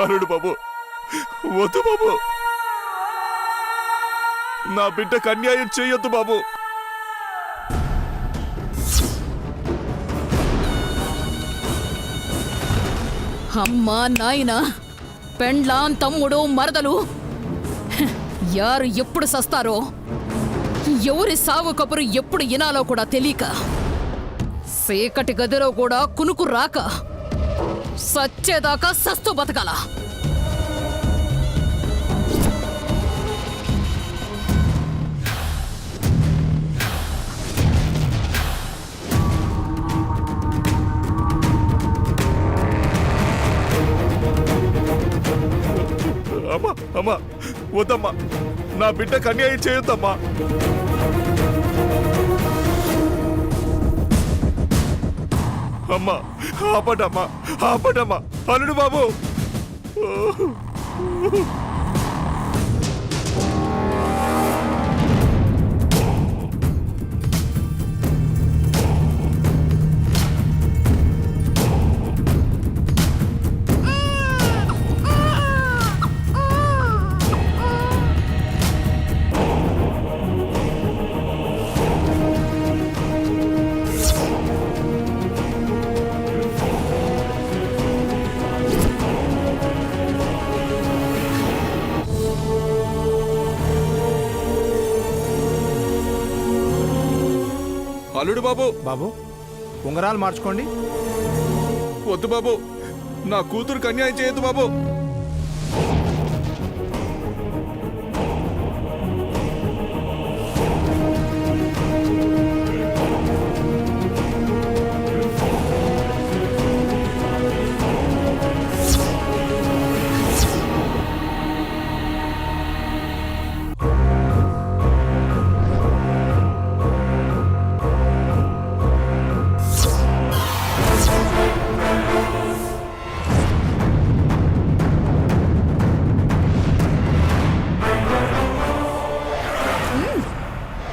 అల్లుడు బాబు, వద్దు బాబు, నా బిడ్డకు అన్యాయం చేయొద్దు బాబు. అమ్మా నాయన, పెండ్లాం, తమ్ముడు, మరదలు యారు ఎప్పుడు సస్తారో, ఎవరి సావు కబురు ఎప్పుడు ఇనాలో కూడా తెలియక, సేకటి గదిలో కూడా కునుకు రాక సచ్చేదాకా సస్తూ బతకాల. అమ్మా అమ్మా, వద్దమ్మా, నా బిడ్డకు అన్యాయం చేయొద్దమ్మా. అమ్మా ఆపడమ్మా, ఆపడమ్మా, అల్లుడు బాబు. అల్లుడు బాబు. బాబు, ఉంగరాలు మార్చుకోండి. వద్దు బాబు, నా కూతురుకు అన్యాయం చేయొద్దు బాబు.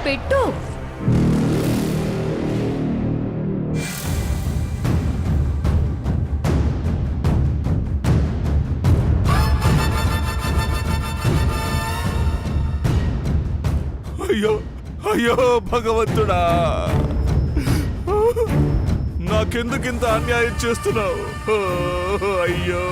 పెట్టు. అయ్యో అయ్యో భగవంతుడా, నాకెందుకింత అన్యాయం చేస్తున్నావు? అయ్యో.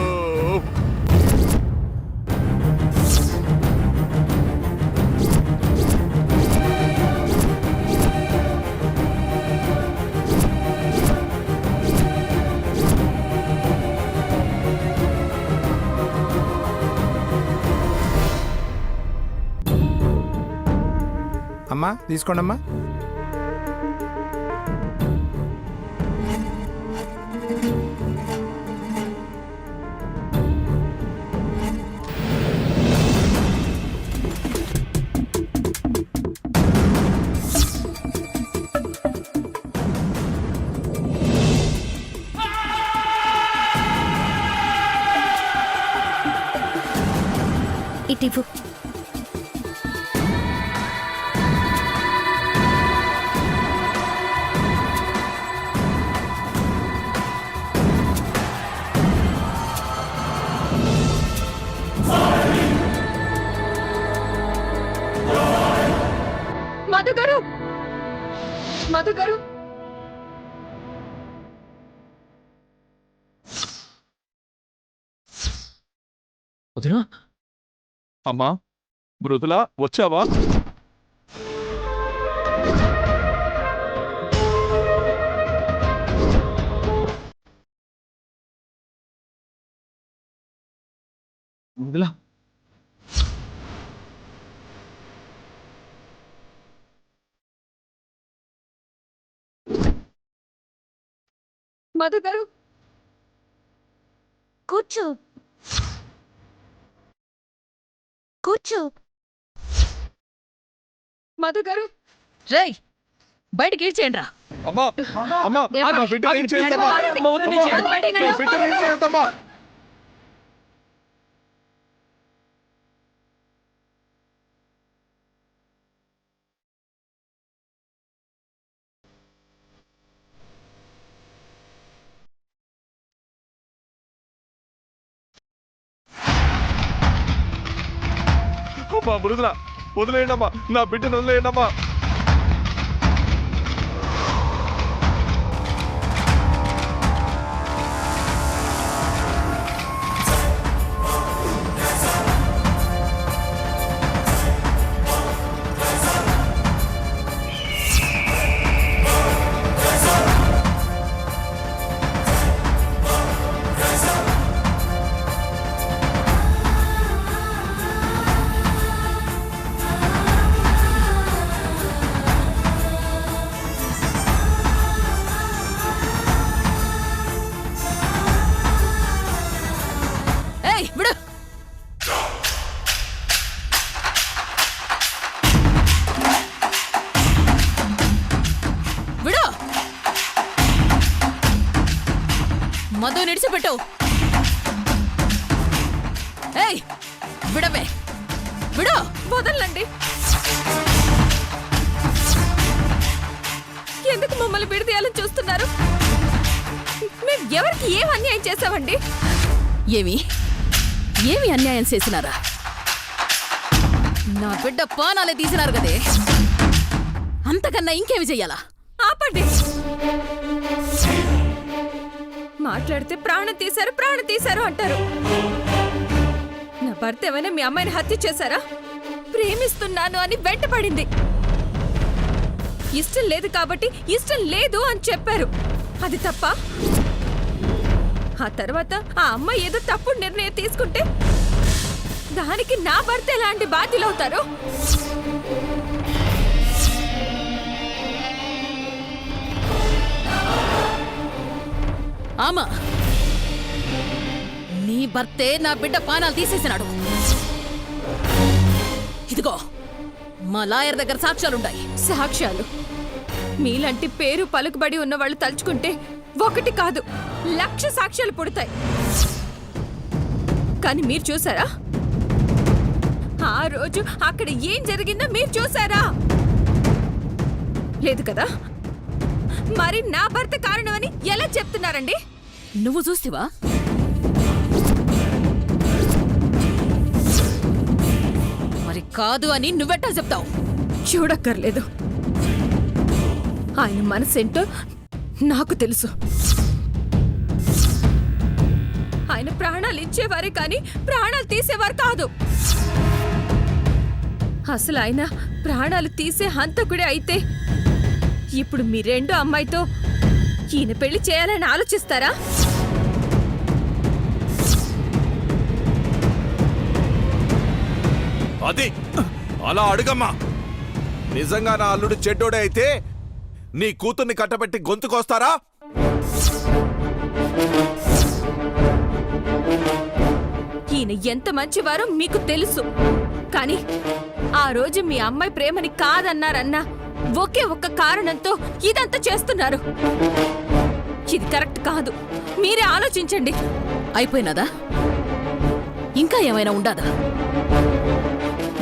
అమ్మా, తీసుకోండమ్మా. ఇటివ్వు. మధు గారు, మధు గారు, వదినా. అమ్మా మృదులా, వచ్చావా? మృదులా, మధు గారు, కూర్చో, కూర్చో. మధు గారు. రై, బయటికి ఇచ్చేయండి రా. అమ్మా అమ్మా, నా బిడ్డను ఏం చేయొద్దమ్మా. నా బిడ్డను ఏం చేయొద్దమ్మా. అమ్మా మృదుల వదిలేయండమ్మా, నా బిడ్డను వదిలేయండమ్మా. ఏయ్ విడు. విడు. మధు నిడిచిపెట్టు. ఏయ్ విడవే. విడు. వదలండి. ఎందుకు మమ్మల్ని విడదీయాలని చూస్తున్నారు? మేము ఎవరికి ఏం అన్యాయం చేశామండి? ఏమి అన్యాయం చేసినారా? నా బిడ్డ పానాలే తీసినారు కదే, అంతకన్నా ఇంకేమి చెయ్యాలా? ఆపండి. మాట్లాడితే ప్రాణం తీశారు అంటారు. నా భర్త ఏమైనా మీ అమ్మాయిని హత్య చేశారా? ప్రేమిస్తున్నాను అని వెంటపడింది. ఇష్టం లేదు కాబట్టి ఇష్టం లేదు అని చెప్పారు. అది తప్ప? ఆ తర్వాత ఆ అమ్మాయి ఏదో తప్పుడు నిర్ణయం తీసుకుంటే దానికి నా భర్త ఎలాంటి బాధ్యులవుతారు? ఆమా, నీ భర్తే నా బిడ్డ పానాలు తీసేసినాడు. ఇదిగో మా లాయర్ దగ్గర సాక్ష్యాలుంటాయి. సాక్ష్యాలు? మీలాంటి పేరు పలుకుబడి ఉన్న వాళ్ళు తలుచుకుంటే ఒకటి కాదు 1,00,000 సాక్ష్యాలు పుడతాయి. కానీ మీరు చూసారా? ఆ రోజు అక్కడ ఏం జరిగిందో మీరు చూసారా? లేదు కదా. మరి నా భర్త కారణమని ఎలా చెప్తున్నారండి? నువ్వు చూస్తావా? మరి కాదు అని నువ్వెట్టా చెప్తావు? చూడక్కర్లేదు. ఆయన మనసేంటో నాకు తెలుసు. ఆయన ప్రాణాలు ఇచ్చేవారే కానీ ప్రాణాలు తీసేవారు కాదు. అసలు ఆయన ప్రాణాలు తీసే హంతకుడే అయితే ఇప్పుడు మీ రెండో అమ్మాయితో ఈయన పెళ్లి చేయాలని ఆలోచిస్తారా? అది అలా అడుగమ్మా. నిజంగా నా అల్లుడు చెడ్డోడే అయితే నీ కూతుర్ని కట్టబెట్టి గొంతుకొస్తారా? ఈయన ఎంత మంచివారో మీకు తెలుసు. కానీ ఆ రోజు మీ అమ్మాయి ప్రేమని కాదన్నారన్నా ఒకే ఒక్క కారణంతో ఇదంతా చేస్తున్నారు. ఇది కరెక్ట్ కాదు. మీరే ఆలోచించండి. అయిపోయినదా? ఇంకా ఏమైనా ఉండదా?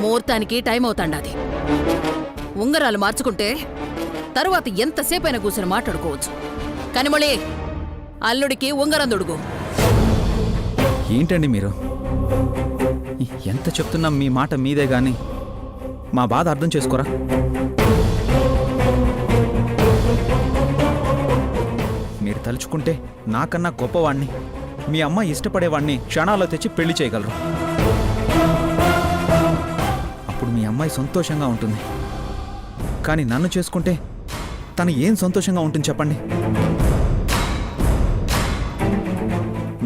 ముహూర్తానికి టైం అవుతాండాది. ఉంగరాలు మార్చుకుంటే తరువాత ఎంతసేపైనా కూర్చొని మాట్లాడుకోవచ్చు. కానీ మళ్ళీ అల్లుడికి ఉంగరం దొడుగు. ఏంటండి మీరు? ఎంత చెప్తున్నా మీ మాట మీదే గాని మా బాధ అర్థం చేసుకోరా? మీరు తలుచుకుంటే నాకన్నా గొప్పవాణ్ణి, మీ అమ్మ ఇష్టపడేవాణ్ణి క్షణాల్లో తెచ్చి పెళ్లి చేయగలరు. అప్పుడు మీ అమ్మాయి సంతోషంగా ఉంటుంది. కానీ నన్ను చేసుకుంటే తను ఏం సంతోషంగా ఉంటుంది చెప్పండి?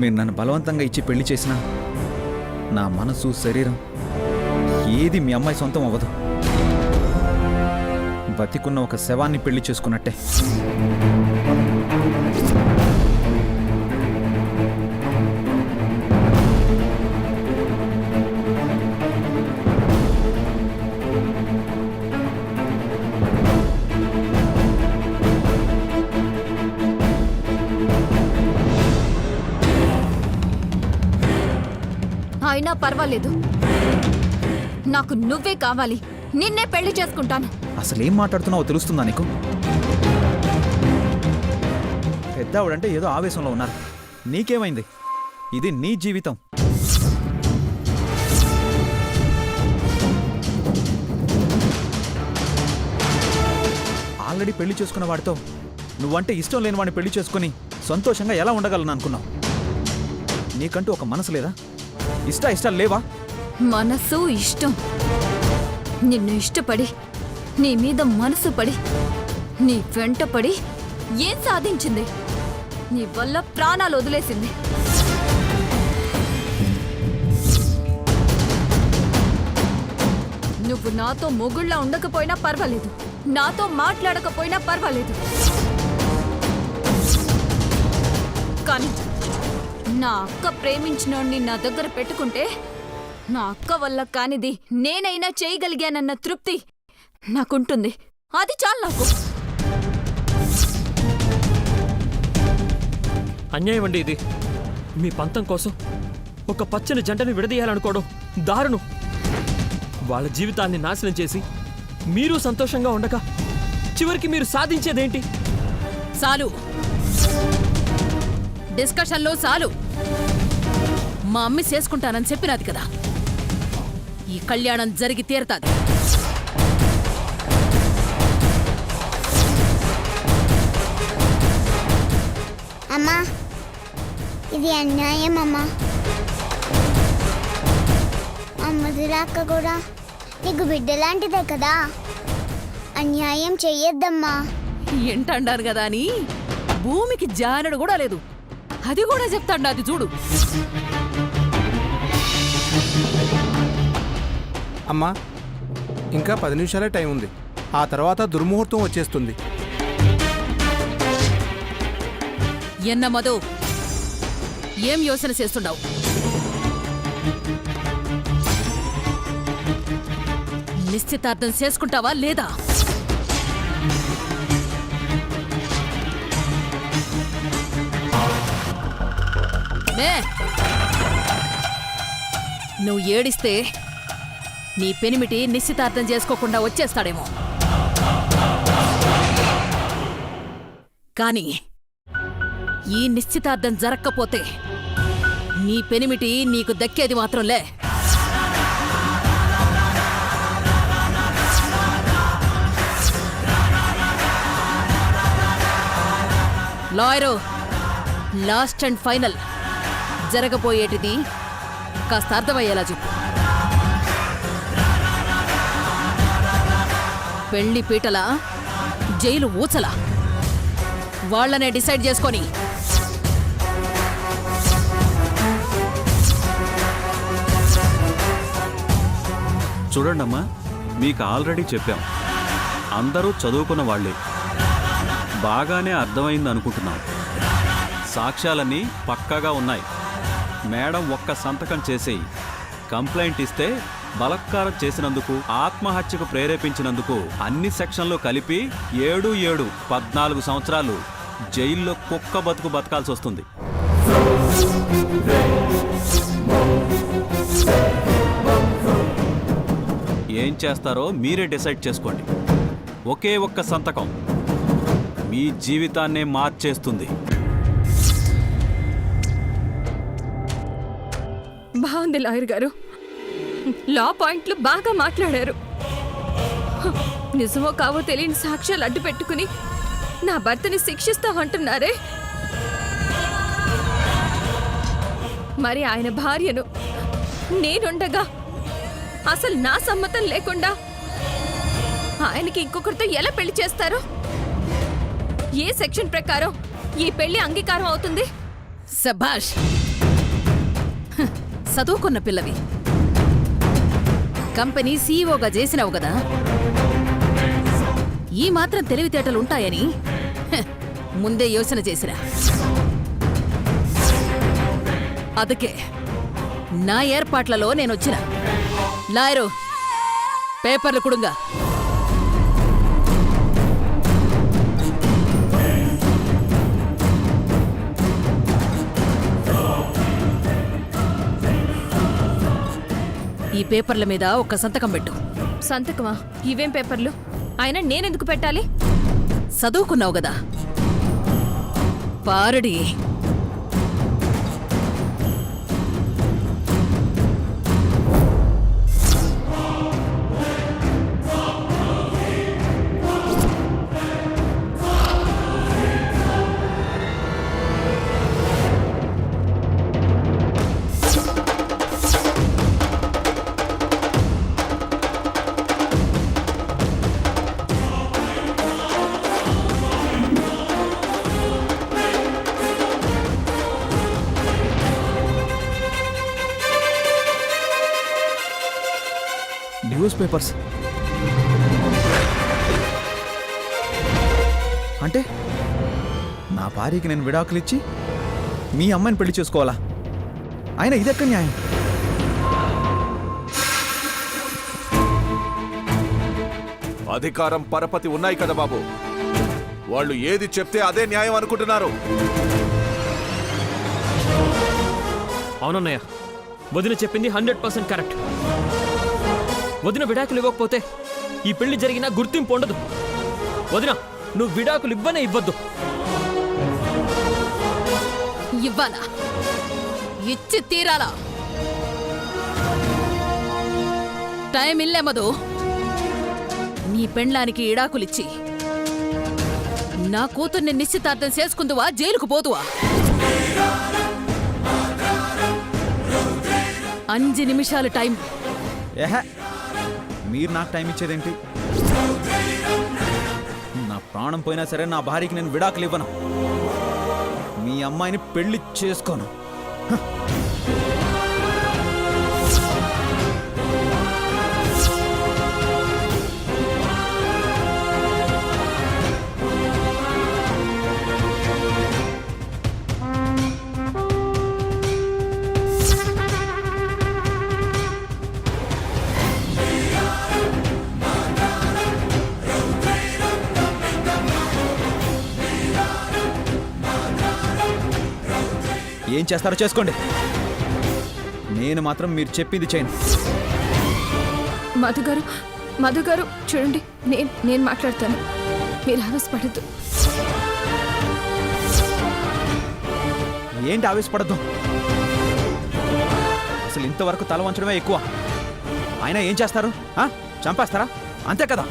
మీరు నన్ను బలవంతంగా ఇచ్చి పెళ్లి చేసినా నా మనసు శరీరం ఏది మీ అమ్మాయి సొంతం అవ్వదు. బతికున్న ఒక శవాన్ని పెళ్లి చేసుకున్నట్టే. అయినా పర్వాలేదు. నాకు నువ్వే కావాలి. నిన్నే పెళ్లి చేసుకుంటాను. అసలేం మాట్లాడుతున్నావో తెలుస్తుందా నీకు? పెద్దవాడంటే ఏదో ఆవేశంలో ఉన్నారు. నీకేమైంది? ఇది నీ జీవితం. ఆల్రెడీ పెళ్లి చేసుకున్న వాడితో నువ్వంటే ఇష్టం లేని వాడిని పెళ్లి చేసుకుని సంతోషంగా ఎలా ఉండగలను అనుకున్నావు? నీకంటూ ఒక మనసు లేదా? ఇష్టాలు లేవా? మనసు ఇష్టం నిన్ను ఇష్టపడి నీ మీద మనసు పడి నీ వెంట పడి ఏం సాధించింది? నీ వల్ల ప్రాణాలు వదిలేసింది. నువ్వు నాతో మొగుళ్ళ ఉండకపోయినా పర్వాలేదు, నాతో మాట్లాడకపోయినా పర్వాలేదు, కానీ నా అక్క ప్రేమించినోడిని నా దగ్గర పెట్టుకుంటే నా అక్క వల్ల కానిది నేనైనా చేయగలిగానన్న తృప్తి నాకుంటుంది. అది చాలు నాకు. అన్యాయం అండి ఇది. మీ పంతం కోసం ఒక పచ్చని జంటని విడదీయాలనుకోవడం దారుణం. వాళ్ళ జీవితాన్ని నాశనం చేసి మీరు సంతోషంగా ఉండక చివరికి మీరు సాధించేదేంటి? చాలు, డిస్కషన్లో చాలు. మా అమ్మి చేసుకుంటానని చెప్పినది కదా, ఈ కళ్యాణం జరిగి తీరతాది. అమ్మా, ఇది అన్యాయం అమ్మా. అమ్మదిరాక్క కూడా నీకు బిడ్డలాంటిదే కదా, అన్యాయం చెయ్యొద్దమ్మా. ఏంటండారు కదా అని భూమికి జానడు కూడా లేదు, అది కూడా చెప్తాండు. అది చూడు. అమ్మా, ఇంకా 10 నిమిషాలే టైం ఉంది. ఆ తర్వాత దుర్ముహూర్తం వచ్చేస్తుంది. ఎన్న మధు, ఏం యోచన చేస్తుండవు? నిశ్చితార్థం చేసుకుంటావా లేదా? మే, నువ్వు ఏడిస్తే నీ పెనిమిటి నిశ్చితార్థం చేసుకోకుండా వచ్చేస్తాడేమో. కానీ ఈ నిశ్చితార్థం జరక్కపోతే నీ పెనిమిటి నీకు దక్కేది మాత్రంలే. లాయరు, లాస్ట్ అండ్ ఫైనల్ జరగబోయేటిది కాస్త అర్థమయ్యేలా చెప్పు. పెళ్లి పీటల, జైలు ఊచల, వాళ్లనే డిసైడ్ చేసుకొని చూడండమ్మా, మీకు ఆల్రెడీ చెప్పాం, అందరూ చదువుకున్న వాళ్లే, బాగానే అర్థమైంది అనుకుంటున్నాం. సాక్ష్యాలన్నీ పక్కాగా ఉన్నాయి. మేడం ఒక్క సంతకం చేసి కంప్లైంట్ ఇస్తే బలత్కారం చేసినందుకు, ఆత్మహత్యకు ప్రేరేపించినందుకు అన్ని సెక్షన్లు కలిపి 7 14 సంవత్సరాలు జైల్లో కుక్క బతుకు బతకాల్సి వస్తుంది. ఏం చేస్తారో మీరే డిసైడ్ చేసుకోండి. ఒకే ఒక్క సంతకం మీ జీవితాన్నే మార్చేస్తుంది. బాగుంది లాయర్ గారు, లా పాయింట్లు బాగా మాట్లాడారు. నిజమో కావో తెలియని సాక్ష్యాలు అడ్డు పెట్టుకుని నా భర్తని శిక్షిస్తామంటున్నారే, మరి ఆయన భార్యను నేనుండగా అసలు నా సమ్మతం లేకుండా ఆయనకి ఇంకొకరితో ఎలా పెళ్లి చేస్తారో? ఏ సెక్షన్ ప్రకారం ఈ పెళ్లి అంగీకారం అవుతుంది? సభాష్, చదువుకున్న పిల్లవి, కంపెనీ సీఈఓగా చేసినావు కదా, ఈ మాత్రం తెలివితేటలుంటాయని ముందే యోచన చేసిరా. అందుకే నా ఏర్పాట్లలో నేనొచ్చిన. లాయరు, పేపర్లు కుడుంగా. ఈ పేపర్ల మీద ఒక సంతకం పెట్టు. సంతకమా? ఇవేం పేపర్లు? ఆయన నేనెందుకు పెట్టాలి? చదువుకున్నావు కదా పారడి. న్యూస్ పేపర్స్ అంటే నా భార్యకి నేను విడాకులు ఇచ్చి మీ అమ్మాయిని పెళ్లి చేసుకోవాలా? ఆయన ఇదెక్కడ న్యాయం? అధికారం పరపతి ఉన్నాయి కదా బాబు, వాళ్ళు ఏది చెప్తే అదే న్యాయం అనుకుంటున్నారు. అవునన్నయ్య, వదిన చెప్పింది 100% కరెక్ట్. వదిన విడాకులు ఇవ్వకపోతే ఈ పెళ్లి జరిగినా గుర్తింపు ఉండదు. వదిన, నువ్వు విడాకులు ఇవ్వనే ఇవ్వద్దు. ఇవ్వాలా? ఇచ్చి తీరాలా? టైం ఇల్లే మధు. నీ పెండ్లానికి ఇడాకులిచ్చి నా కూతుర్ని నిశ్చితార్థం చేసుకుందువా, జైలుకు పోతువా? 5 నిమిషాలు టైం. ఏహే, మీరు నాకు టైం ఇచ్చేదేంటి? నా ప్రాణం పోయినా సరే నా భార్యకి నేను విడాకులు ఇవ్వను. మీ అమ్మాయిని పెళ్లి చేసుకోను. ఏం చేస్తారో చేసుకోండి. నేను మాత్రం మీరు చెప్పింది చేయను. మధు గారు చూడండి, నేను మాట్లాడతాను, మీరు ఆవేశపడద్దు. ఏంటి ఆవేశపడద్దు? అసలు ఇంతవరకు తల వంచడమే ఎక్కువ. ఆయన ఏం చేస్తారు? చంపేస్తారా? అంతే కదా.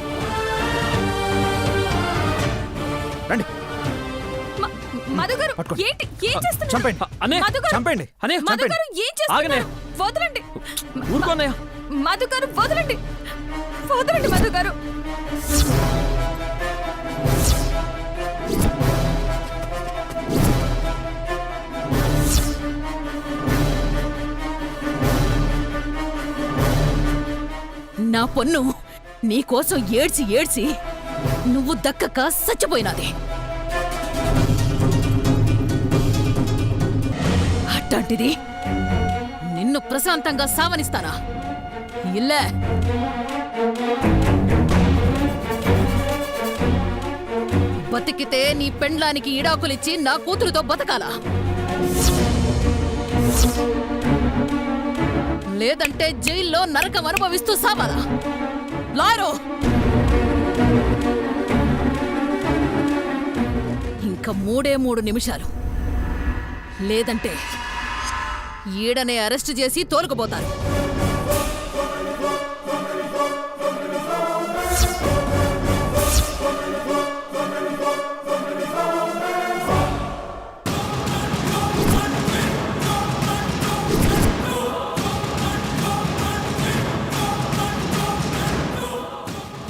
రండి, మధు గారు, పట్టుకోండి. ఏంటి ఏం చేస్తున్నారు? చంపండి. అన్నయ్య, మధు గారు, చంపండి. అన్నయ్య, మధు గారు ఏం ఆగన్నయ్య. చేస్తున్నారు? వదలండి. ఊరుకో అన్నయ్య. మధు గారు వదలండి, వదలండి మధు గారు. నా పొన్ను నీకోసం ఏడ్చి ఏడ్చి నువ్వు దక్కక చచ్చిపోయినాది. అట్లాంటిది నిన్ను ప్రశాంతంగా సావనిస్తానా? ఇల్లే బతికితే నీ పెండ్లానికి ఇడాకులిచ్చి నా కూతురుతో బతకాలా, లేదంటే జైల్లో నరకం అనుభవిస్తూ సావాలా? లాయరు, ఇంకా 3 నిమిషాలు, లేదంటే ఈడనే అరెస్టు చేసి తోలుకుపోతారు.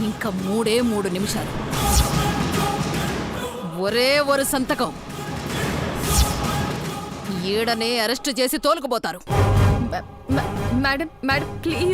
ఇంకా 3 నిమిషాలు, ఒరే ఒరు సంతకం, ఈడనే అరెస్టు చేసి తోలుకుపోతారు. Madam please.